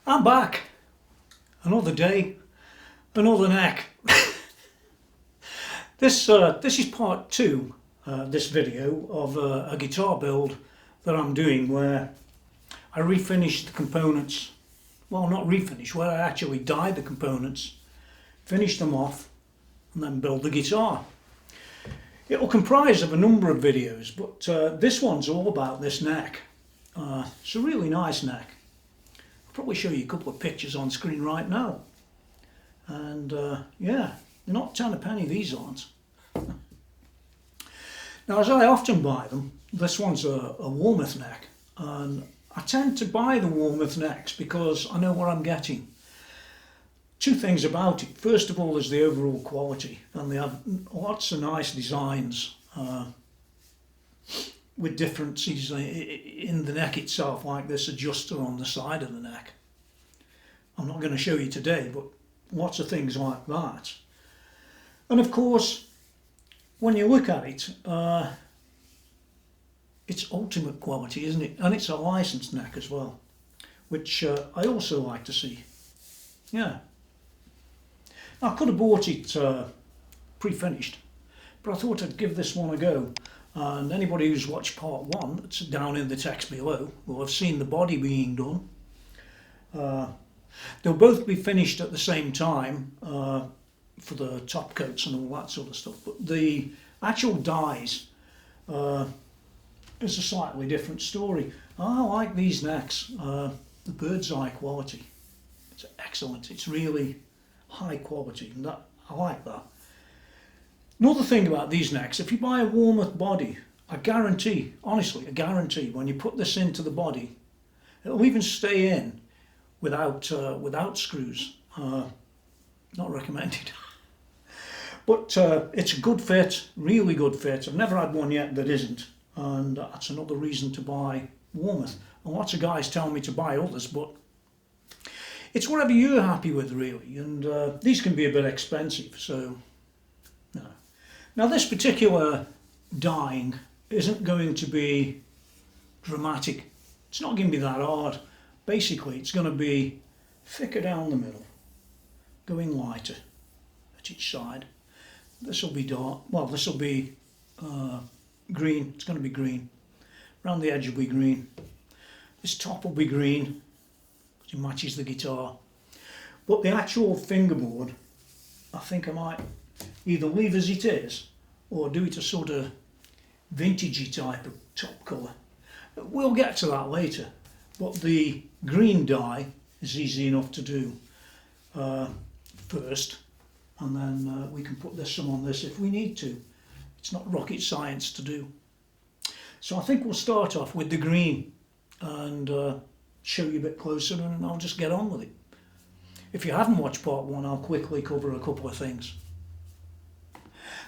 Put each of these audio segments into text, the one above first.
I'm back. Another day, another neck. This is part two, this video, of a guitar build that I'm doing where I refinished the components. Well, not refinish, where I actually dyed the components, finish them off, and then build the guitar. It will comprise of a number of videos, but this one's all about this neck. It's a really nice neck. I'll probably show you a couple of pictures on screen right now. And yeah, they're not 10 a penny, these aren't. Now, as I often buy them, this one's a Warmoth neck, and I tend to buy the Warmoth necks because I know what I'm getting. Two things about it. First of all is the overall quality, and they have lots of nice designs with differences in the neck itself, like this adjuster on the side of the neck. I'm not going to show you today, but lots of things like that. And of course, when you look at it, it's ultimate quality, isn't it? And it's a licensed neck as well, which I also like to see. Yeah. I could have bought it pre-finished, but I thought I'd give this one a go. And anybody who's watched part one, it's down in the text below, will have seen the body being done. They'll both be finished at the same time for the top coats and all that sort of stuff. But the actual dies is a slightly different story. I like these necks, the bird's eye quality. It's excellent. It's really high quality, and that I like that. Another thing about these necks, if you buy a Warmoth body, I guarantee, honestly, I guarantee when you put this into the body, it'll even stay in without screws. Not recommended. But it's a good fit, really good fit. I've never had one yet that isn't, and that's another reason to buy Warmoth. And lots of guys tell me to buy others, but it's whatever you're happy with, really. And these can be a bit expensive, so no. Now, this particular dyeing isn't going to be dramatic. It's not going to be that hard. Basically, it's going to be thicker down the middle, going lighter at each side. This will be dark. Well, this will be green. It's going to be green. Around the edge will be green. This top will be green. It matches the guitar. But the actual fingerboard, I think I might either leave as it is or do it a sort of vintagey type of top colour. We'll get to that later, but the green dye is easy enough to do first, and then we can put some on this if we need to. It's not rocket science to do. So I think we'll start off with the green and show you a bit closer, and I'll just get on with it. If you haven't watched part one, I'll quickly cover a couple of things.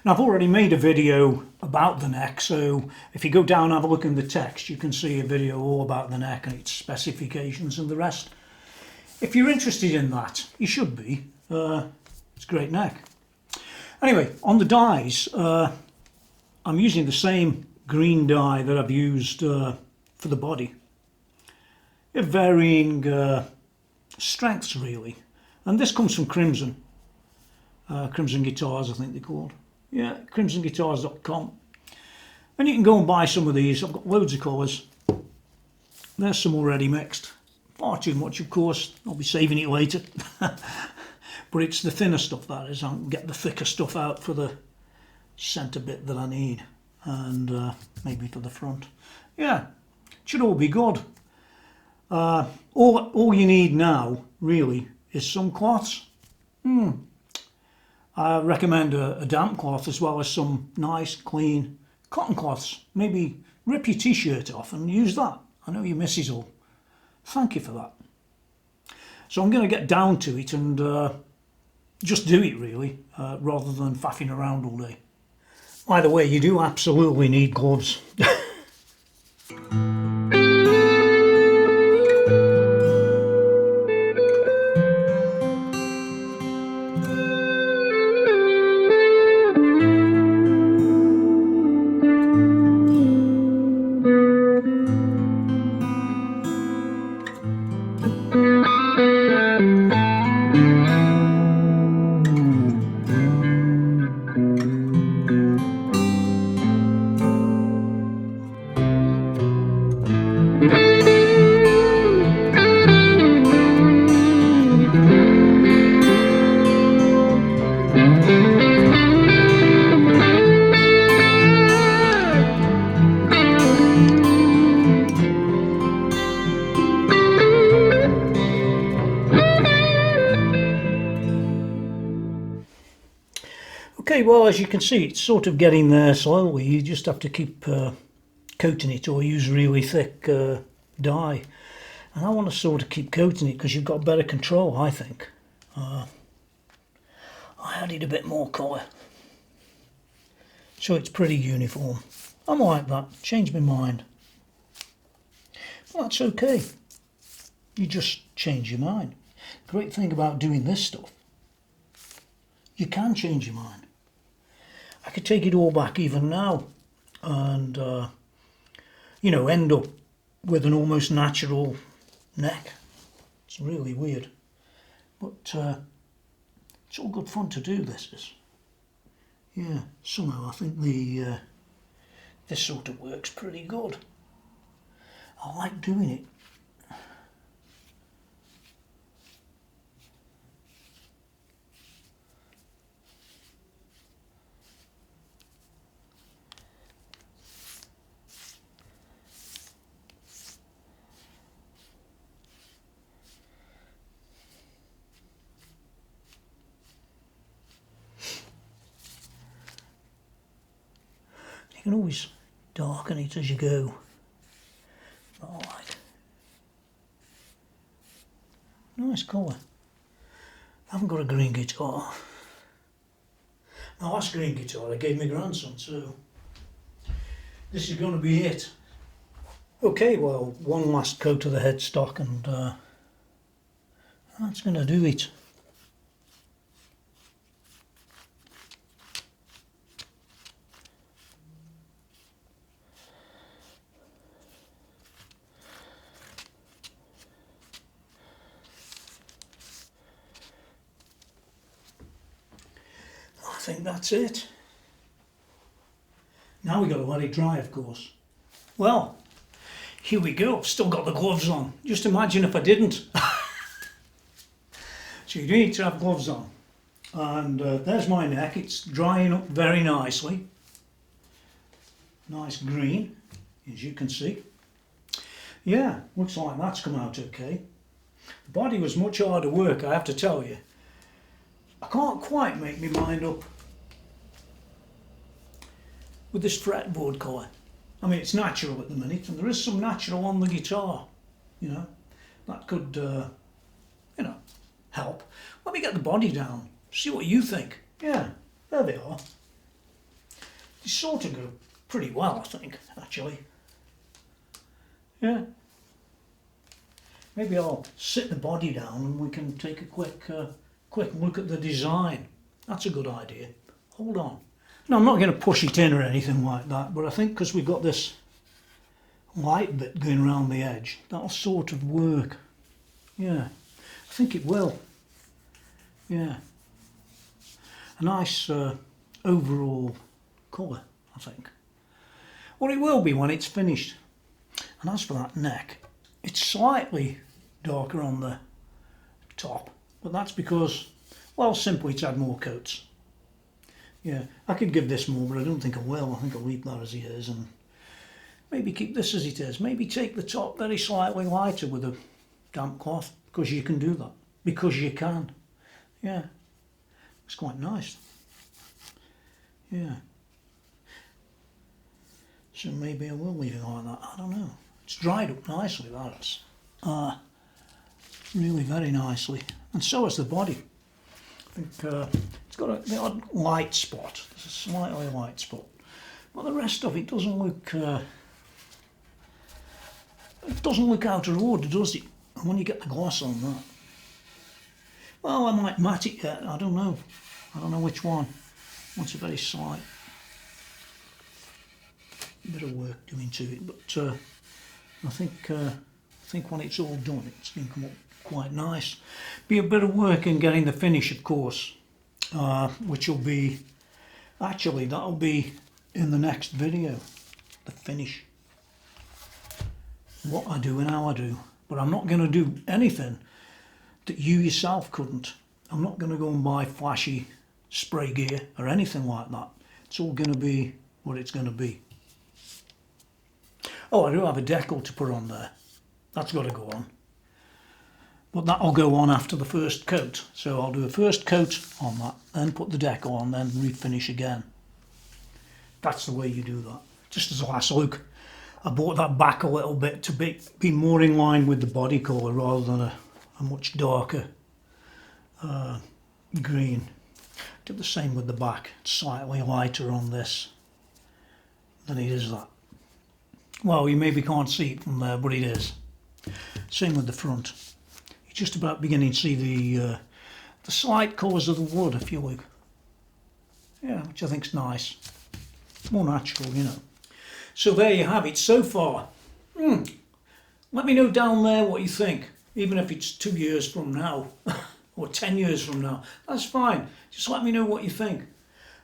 Now, I've already made a video about the neck, so if you go down and have a look in the text, you can see a video all about the neck and its specifications and the rest. If you're interested in that, you should be. It's a great neck. Anyway, on the dyes, I'm using the same green dye that I've used for the body. They're varying strengths, really. And this comes from Crimson. Crimson Guitars, I think they're called. Yeah, crimsonguitars.com. And you can go and buy some of these. I've got loads of colours. There's some already mixed. Far too much, of course. I'll be saving it later. But it's the thinner stuff, that is. I'll get the thicker stuff out for the centre bit that I need. And maybe for the front. Yeah, it should all be good. All you need now, really, is some cloths. I recommend a damp cloth as well as some nice, clean cotton cloths. Maybe rip your t-shirt off and use that. I know your missus will thank you for that. So I'm going to get down to it and just do it, really, rather than faffing around all day. By the way, you do absolutely need gloves. Okay, well, as you can see, it's sort of getting there slowly. You just have to keep coating it or use really thick dye. And I want to sort of keep coating it because you've got better control, I think. I added a bit more colour, so it's pretty uniform. I'm like that, changed my mind. Well, that's okay. You just change your mind. Great thing about doing this stuff, you can change your mind. I could take it all back even now and, you know, end up with an almost natural neck. It's really weird. But it's all good fun to do, this is. Yeah, somehow I think this sort of works pretty good. I like doing it. You can always darken it as you go. Alright. Nice colour. I haven't got a green guitar. My last green guitar I gave my grandson, so this is going to be it. Okay, well, one last coat of the headstock and that's going to do it. I think that's it. Now we've got to let it dry, of course. Well, here we go. Still got the gloves on. Just imagine if I didn't. So you need to have gloves on. And there's my neck. It's drying up very nicely. Nice green, as you can see. Yeah, looks like that's come out okay. The body was much harder work, I have to tell you. I can't quite make my mind up with this fretboard colour. I mean, it's natural at the minute, and there is some natural on the guitar, you know. That could, you know, help. Let me get the body down, see what you think. Yeah, there they are. They sort of go pretty well, I think, actually. Yeah. Maybe I'll sit the body down and we can take a quick look at the design. That's a good idea. Hold on. Now, I'm not going to push it in or anything like that, but I think because we've got this light bit going around the edge, that'll sort of work. Yeah, I think it will. Yeah. A nice overall colour, I think. Well, it will be when it's finished. And as for that neck, it's slightly darker on the top, but that's because, well, simply it's had more coats. Yeah, I could give this more, but I don't think I will. I think I'll leave that as it is and maybe keep this as it is. Maybe take the top very slightly lighter with a damp cloth, because you can do that. Because you can. Yeah, it's quite nice. Yeah. So maybe I will leave it like that. I don't know. It's dried up nicely, that's really very nicely. And so is the body. I think it's got the odd light spot. There's a slightly light spot. But the rest of it doesn't look out of order, does it? And when you get the gloss on that. Well, I might matte it yet, I don't know. I don't know which one. It's a very slight bit of work doing to it, but I think when it's all done, it's going to come up quite nice. Be a bit of work in getting the finish, of course, which will be, actually that'll be in the next video, the finish. What I do and how I do. But I'm not going to do anything that you yourself couldn't. I'm not going to go and buy flashy spray gear or anything like that. It's all going to be what it's going to be. Oh, I do have a decal to put on there. That's got to go on. but that'll go on after the first coat. So I'll do a first coat on that, then put the decal on, then refinish again. That's the way you do that. Just as a last look, I brought that back a little bit to be more in line with the body colour rather than a much darker green. Did the same with the back, it's slightly lighter on this than it is that. Well, you maybe can't see it from there, but it is. Same with the front. You're just about beginning to see the slight colours of the wood, if you look. Yeah, which I think's nice. More natural, you know. So there you have it so far. Let me know down there what you think, even if it's 2 years from now or 10 years from now. That's fine. Just let me know what you think.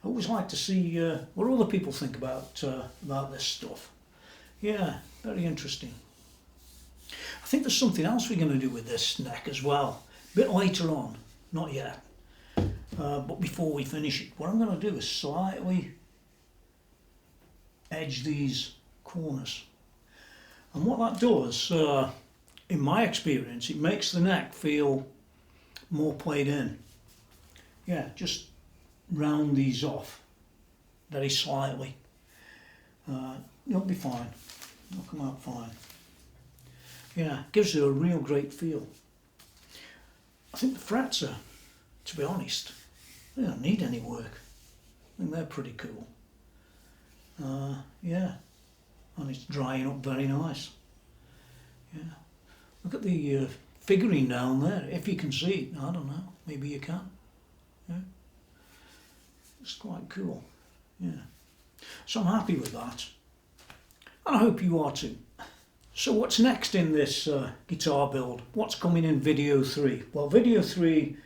I always like to see what other people think about this stuff. Yeah, very interesting. I think there's something else we're going to do with this neck as well. A bit later on, not yet. But before we finish it, what I'm going to do is slightly edge these corners. And what that does, in my experience, it makes the neck feel more played in. Yeah, just round these off very slightly. It'll be fine. It'll come out fine. Yeah, gives you a real great feel. I think the frets are, to be honest, they don't need any work. I think they're pretty cool. Yeah, and it's drying up very nice. Yeah, look at the figurine down there. If you can see it, I don't know. Maybe you can. Yeah, it's quite cool. Yeah, so I'm happy with that, and I hope you are too. So what's next in this guitar build? What's coming in video 3? Well, video 3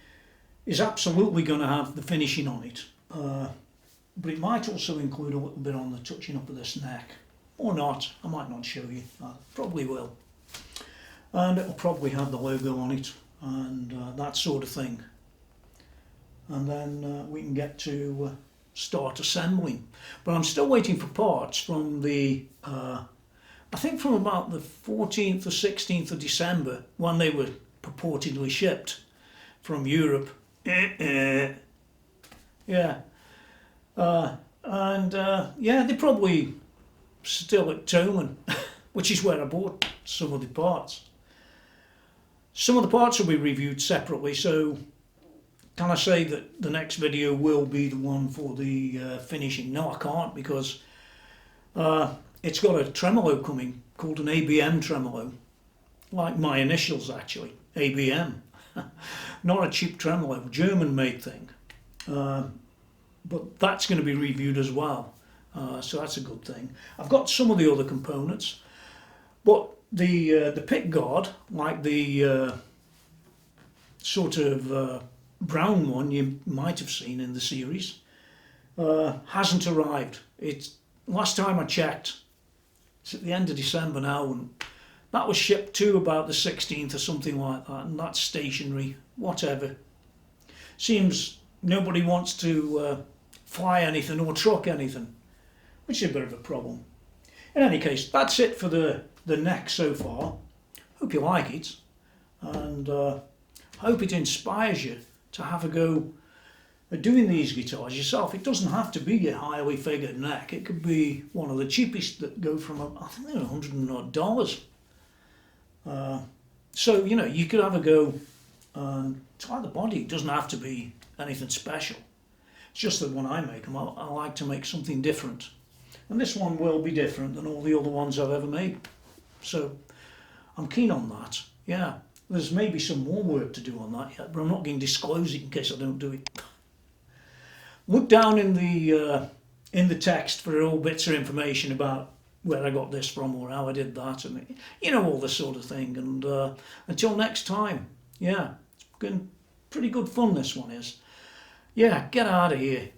is absolutely going to have the finishing on it. But it might also include a little bit on the touching up of this neck. Or not, I might not show you, I probably will. And it'll probably have the logo on it and that sort of thing. And then we can get to start assembling. But I'm still waiting for parts from the, I think from about the 14th or 16th of December, when they were purportedly shipped from Europe. Yeah. Yeah, they're probably still at Toman, which is where I bought some of the parts. Some of the parts will be reviewed separately, so can I say that the next video will be the one for the finishing? No, I can't, because it's got a tremolo coming called an ABM tremolo, like my initials actually, ABM. Not a cheap tremolo, German made thing. But that's going to be reviewed as well, so that's a good thing. I've got some of the other components, but the pick guard, like the sort of brown one you might have seen in the series, hasn't arrived. It's last time I checked, it's at the end of December now, and that was shipped to about the 16th or something like that, and that's stationary, whatever. Seems nobody wants to fly anything or truck anything, which is a bit of a problem. In any case, that's it for the neck so far. Hope you like it, and hope it inspires you to have a go at doing these guitars yourself. It doesn't have to be a highly figured neck. It could be one of the cheapest that go from, I think they're $100 and odd. So, you know, you could have a go and try the body. It doesn't have to be anything special. It's just that when I make them, I like to make something different. And this one will be different than all the other ones I've ever made. So I'm keen on that. Yeah, there's maybe some more work to do on that yet, but I'm not going to disclose it in case I don't do it. Look down in the text for all bits of information about where I got this from or how I did that, and you know, all this sort of thing. And until next time, yeah, it's been pretty good fun, this one is. Yeah, get out of here.